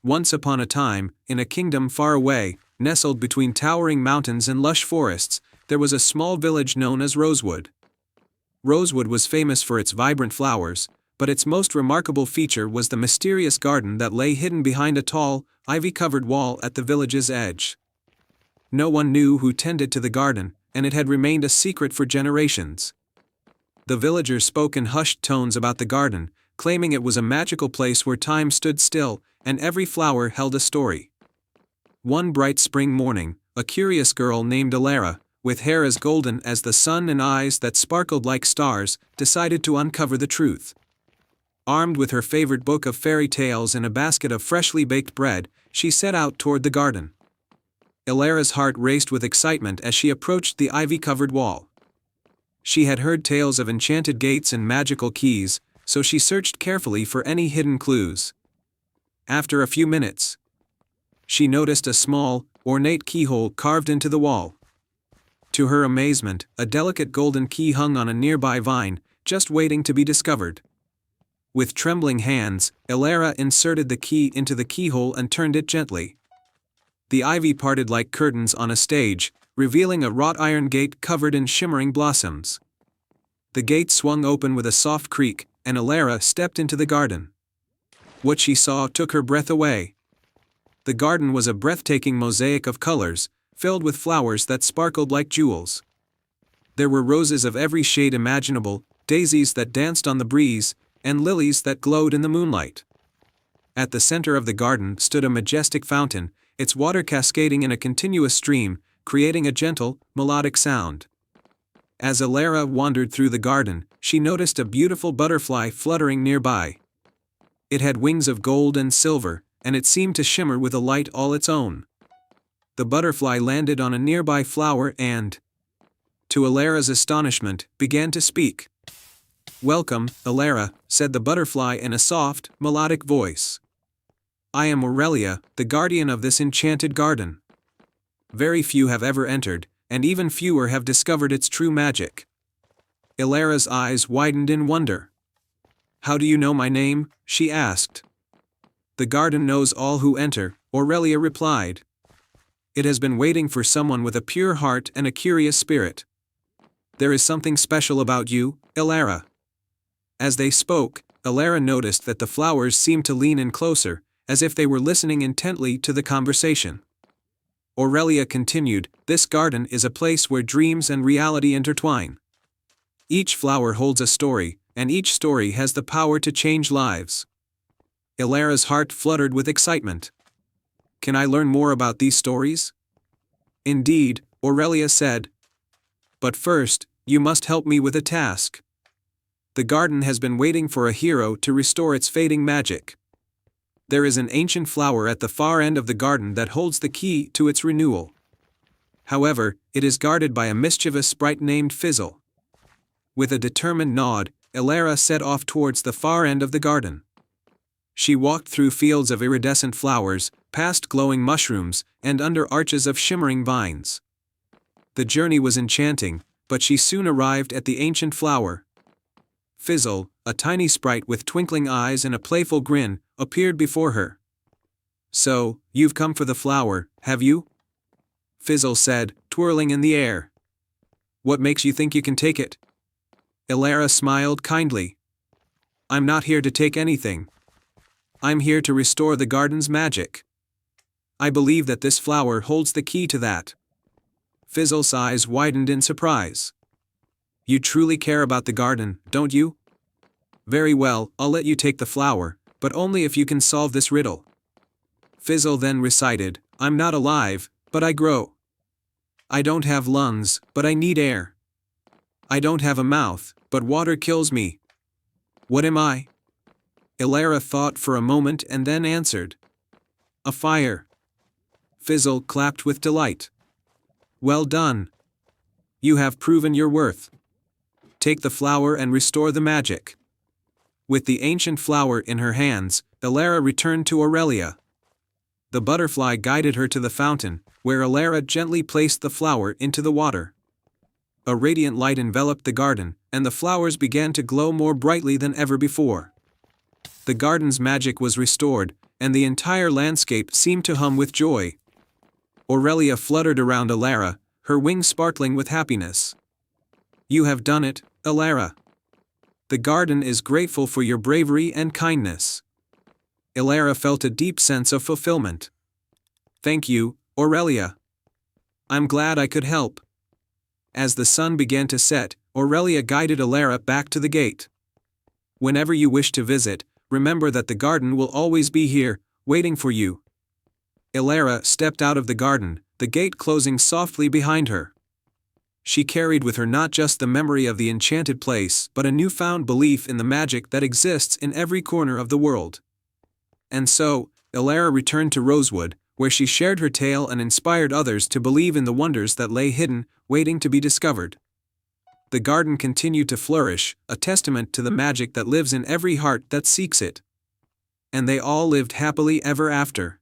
Once upon a time, in a kingdom far away, nestled between towering mountains and lush forests, there was a small village known as Rosewood. Rosewood was famous for its vibrant flowers, but its most remarkable feature was the mysterious garden that lay hidden behind a tall, ivy-covered wall at the village's edge. No one knew who tended to the garden, and it had remained a secret for generations. The villagers spoke in hushed tones about the garden, claiming it was a magical place where time stood still, and every flower held a story. One bright spring morning, a curious girl named Alara, with hair as golden as the sun and eyes that sparkled like stars, decided to uncover the truth. Armed with her favorite book of fairy tales and a basket of freshly baked bread, she set out toward the garden. Alara's heart raced with excitement as she approached the ivy-covered wall. She had heard tales of enchanted gates and magical keys, so she searched carefully for any hidden clues. After a few minutes, she noticed a small, ornate keyhole carved into the wall. To her amazement, a delicate golden key hung on a nearby vine, just waiting to be discovered. With trembling hands, Alara inserted the key into the keyhole and turned it gently. The ivy parted like curtains on a stage, revealing a wrought iron gate covered in shimmering blossoms. The gate swung open with a soft creak, and Alara stepped into the garden. What she saw took her breath away. The garden was a breathtaking mosaic of colors, filled with flowers that sparkled like jewels. There were roses of every shade imaginable, daisies that danced on the breeze, and lilies that glowed in the moonlight. At the center of the garden stood a majestic fountain, its water cascading in a continuous stream, creating a gentle, melodic sound. As Alara wandered through the garden, she noticed a beautiful butterfly fluttering nearby. It had wings of gold and silver, and it seemed to shimmer with a light all its own. The butterfly landed on a nearby flower and, to Alara's astonishment, began to speak. "Welcome, Alara," said the butterfly in a soft, melodic voice. "I am Aurelia, the guardian of this enchanted garden. Very few have ever entered, and even fewer have discovered its true magic." Alara's eyes widened in wonder. "How do you know my name?" she asked. "The garden knows all who enter," Aurelia replied. "It has been waiting for someone with a pure heart and a curious spirit. There is something special about you, Alara." As they spoke, Alara noticed that the flowers seemed to lean in closer, as if they were listening intently to the conversation. Aurelia continued, "This garden is a place where dreams and reality intertwine. Each flower holds a story, and each story has the power to change lives." Alara's heart fluttered with excitement. "Can I learn more about these stories?" "Indeed," Aurelia said. "But first, you must help me with a task. The garden has been waiting for a hero to restore its fading magic. There is an ancient flower at the far end of the garden that holds the key to its renewal. However, it is guarded by a mischievous sprite named Fizzle." With a determined nod, Alara set off towards the far end of the garden. She walked through fields of iridescent flowers, past glowing mushrooms, and under arches of shimmering vines. The journey was enchanting, but she soon arrived at the ancient flower. Fizzle, a tiny sprite with twinkling eyes and a playful grin, appeared before her. "So, you've come for the flower, have you?" Fizzle said, twirling in the air. "What makes you think you can take it?" Alara smiled kindly. "I'm not here to take anything. I'm here to restore the garden's magic. I believe that this flower holds the key to that." Fizzle's eyes widened in surprise. "You truly care about the garden, don't you? Very well, I'll let you take the flower, but only if you can solve this riddle." Fizzle then recited, "I'm not alive, but I grow. I don't have lungs, but I need air. I don't have a mouth, but water kills me. What am I?" Alara thought for a moment and then answered, "A fire." Fizzle clapped with delight. "Well done. You have proven your worth. Take the flower and restore the magic." With the ancient flower in her hands, Alara returned to Aurelia. The butterfly guided her to the fountain, where Alara gently placed the flower into the water. A radiant light enveloped the garden, and the flowers began to glow more brightly than ever before. The garden's magic was restored, and the entire landscape seemed to hum with joy. Aurelia fluttered around Elara, her wings sparkling with happiness. "You have done it, Elara. The garden is grateful for your bravery and kindness." Elara felt a deep sense of fulfillment. "Thank you, Aurelia. I'm glad I could help." As the sun began to set, Aurelia guided Elara back to the gate. "Whenever you wish to visit, remember that the garden will always be here, waiting for you." Elara stepped out of the garden, the gate closing softly behind her. She carried with her not just the memory of the enchanted place but a newfound belief in the magic that exists in every corner of the world. And so, Elara returned to Rosewood, where she shared her tale and inspired others to believe in the wonders that lay hidden, waiting to be discovered. The garden continued to flourish, a testament to the magic that lives in every heart that seeks it. And they all lived happily ever after.